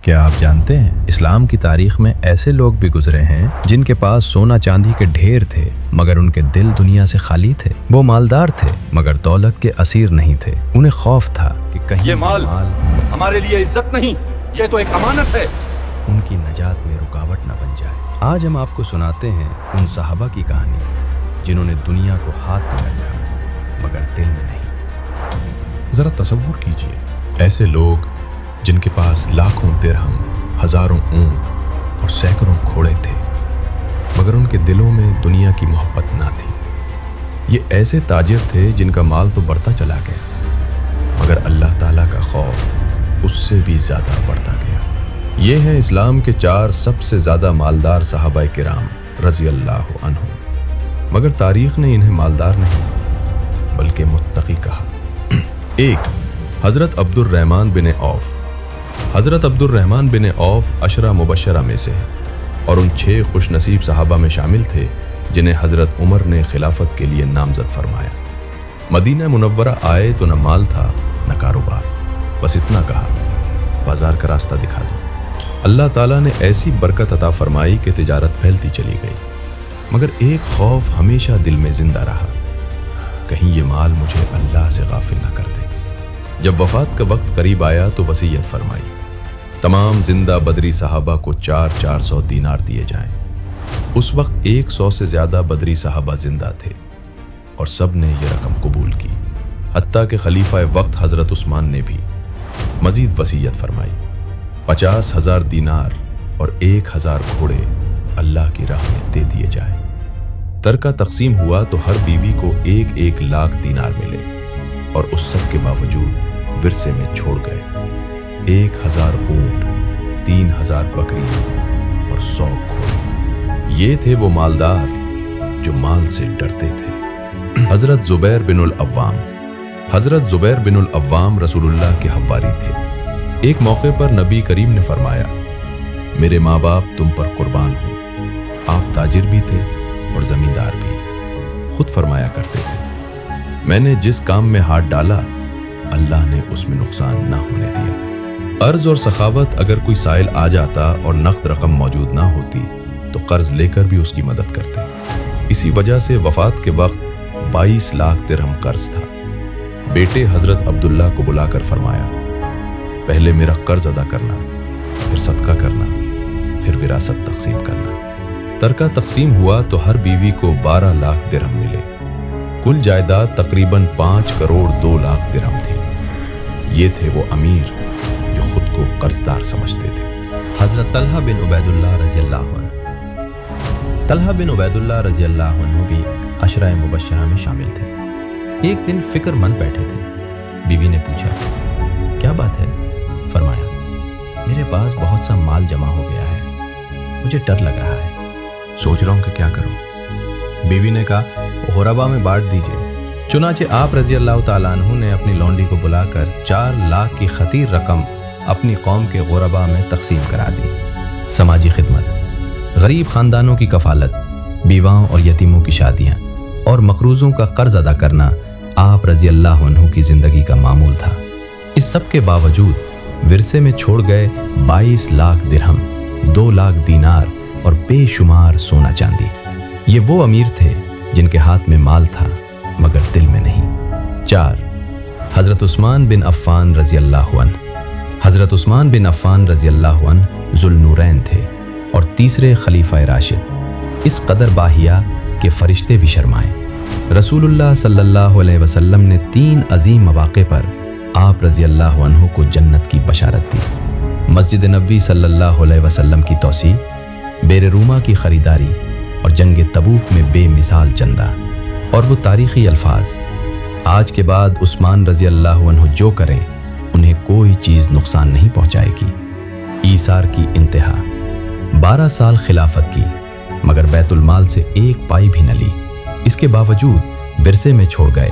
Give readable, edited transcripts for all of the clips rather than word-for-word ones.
کیا آپ جانتے ہیں اسلام کی تاریخ میں ایسے لوگ بھی گزرے ہیں جن کے پاس سونا چاندی کے ڈھیر تھے مگر ان کے دل دنیا سے خالی تھے۔ وہ مالدار تھے مگر دولت کے اسیر نہیں تھے۔ انہیں خوف تھا کہ کہیں یہ مال ہمارے لیے عزت نہیں، یہ تو ایک امانت ہے، ان کی نجات میں رکاوٹ نہ بن جائے۔ آج ہم آپ کو سناتے ہیں ان صحابہ کی کہانی جنہوں نے دنیا کو ہاتھ میں رکھا مگر دل میں نہیں۔ ذرا تصور کیجئے ایسے لوگ جن کے پاس لاکھوں درہم، ہزاروں اونٹ اور سینکڑوں گھوڑے تھے مگر ان کے دلوں میں دنیا کی محبت نہ تھی۔ یہ ایسے تاجر تھے جن کا مال تو بڑھتا چلا گیا مگر اللہ تعالیٰ کا خوف اس سے بھی زیادہ بڑھتا گیا۔ یہ ہیں اسلام کے 4 سب سے زیادہ مالدار صحابہ کرام رضی اللہ عنہم، مگر تاریخ نے انہیں مالدار نہیں بلکہ متقی کہا۔ 1. حضرت عبد الرحمن بن عوف۔ حضرت عبد الرحمن بن عوف 10 مبشرہ میں سے ہیں اور ان 6 خوش نصیب صحابہ میں شامل تھے جنہیں حضرت عمر نے خلافت کے لیے نامزد فرمایا۔ مدینہ منورہ آئے تو نہ مال تھا نہ کاروبار، بس اتنا کہا بازار کا راستہ دکھا دو۔ اللہ تعالیٰ نے ایسی برکت عطا فرمائی کہ تجارت پھیلتی چلی گئی، مگر ایک خوف ہمیشہ دل میں زندہ رہا، کہیں یہ مال مجھے اللہ سے غافل نہ کر دے۔ جب وفات کا وقت قریب آیا تو وصیت فرمائی تمام زندہ بدری صحابہ کو 400 دینار دیے جائیں۔ اس وقت 100 سے زیادہ بدری صحابہ زندہ تھے اور سب نے یہ رقم قبول کی، حتیٰ کہ خلیفہ وقت حضرت عثمان نے بھی مزید وصیت فرمائی 50,000 دینار اور 1,000 گھوڑے اللہ کی راہ میں دے دیے جائیں۔ ترکہ تقسیم ہوا تو ہر بیوی کو 1 لاکھ دینار ملے اور اس سب کے باوجود ورثے میں چھوڑ گئے 1,000 اونٹ، 3,000 بکریاں اور 100 گھوڑے۔ یہ تھے وہ مالدار جو مال سے ڈرتے تھے۔ حضرت زبیر بن العوام۔ حضرت زبیر بن العوام رسول اللہ کے حواری تھے۔ ایک موقع پر نبی کریم نے فرمایا میرے ماں باپ تم پر قربان ہوں، آپ تاجر بھی تھے اور زمیندار بھی۔ خود فرمایا کرتے تھے میں نے جس کام میں ہاتھ ڈالا اللہ نے اس میں نقصان نہ ہونے دیا۔ قرض اور سخاوت، اگر کوئی سائل آ جاتا اور نقد رقم موجود نہ ہوتی تو قرض لے کر بھی اس کی مدد کرتے۔ اسی وجہ سے وفات کے وقت 22 لاکھ درہم قرض تھا۔ بیٹے حضرت عبداللہ کو بلا کر فرمایا پہلے میرا قرض ادا کرنا، پھر صدقہ کرنا، پھر وراثت تقسیم کرنا۔ ترکہ تقسیم ہوا تو ہر بیوی کو 12 لاکھ درہم ملے۔ کل جائیداد تقریباً 5 کروڑ 2 لاکھ درہم تھی۔ یہ تھے وہ امیر جو خود کو قرضدار سمجھتے تھے۔ حضرت طلحہ بن عبید اللہ رضی اللہ عنہ۔ طلحہ بن عبید اللہ رضی اللہ عنہ بھی 10 مبشرہ میں شامل تھے۔ ایک دن فکر مند بیٹھے تھے، بیوی نے پوچھا کیا بات ہے؟ فرمایا میرے پاس بہت سا مال جمع ہو گیا ہے، مجھے ڈر لگ رہا ہے، سوچ رہا ہوں کہ کیا کروں۔ بیوی نے کہا غربا میں بانٹ دیجئے۔ چنانچہ آپ رضی اللہ تعالیٰ عنہ نے اپنی لونڈی کو بلا کر 4 لاکھ کی خطیر رقم اپنی قوم کے غربا میں تقسیم کرا دی۔ سماجی خدمت، غریب خاندانوں کی کفالت، بیواؤں اور یتیموں کی شادیاں اور مقروضوں کا قرض ادا کرنا آپ رضی اللہ عنہ کی زندگی کا معمول تھا۔ اس سب کے باوجود ورثے میں چھوڑ گئے 22 لاکھ درہم، 2 لاکھ دینار اور بے شمار سونا چاندی۔ یہ وہ امیر تھے جن کے ہاتھ میں مال تھا مگر دل میں نہیں۔ 4. حضرت عثمان بن عفان رضی اللہ عنہ۔ حضرت عثمان بن عفان رضی اللہ عنہ ذو النورین تھے اور تیسرے خلیفہ راشد، اس قدر باہیا کہ فرشتے بھی شرمائے۔ رسول اللہ صلی اللہ علیہ وسلم نے 3 عظیم مواقع پر آپ رضی اللہ عنہ کو جنت کی بشارت دی۔ مسجد نبوی صلی اللہ علیہ وسلم کی توسیع، بئر روما کی خریداری اور جنگ تبوک میں بے مثال چندہ، اور وہ تاریخی الفاظ آج کے بعد عثمان رضی اللہ عنہ جو کریں انہیں کوئی چیز نقصان نہیں پہنچائے گی۔ ایثار کی انتہا، 12 سال خلافت کی مگر بیت المال سے 1 پائی بھی نہ لی۔ اس کے باوجود ورثے میں چھوڑ گئے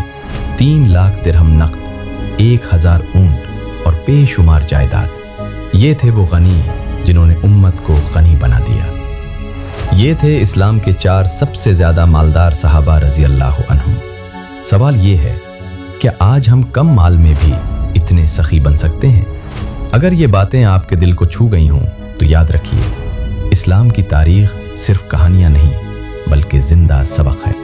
3 لاکھ درہم نقد، 1,000 اونٹ اور بے شمار جائیداد۔ یہ تھے وہ غنی جنہوں نے امت کو غنی بنا دیا۔ یہ تھے اسلام کے 4 سب سے زیادہ مالدار صحابہ رضی اللہ عنہم۔ سوال یہ ہے کیا آج ہم کم مال میں بھی اتنے سخی بن سکتے ہیں؟ اگر یہ باتیں آپ کے دل کو چھو گئی ہوں تو یاد رکھیے، اسلام کی تاریخ صرف کہانیاں نہیں بلکہ زندہ سبق ہے۔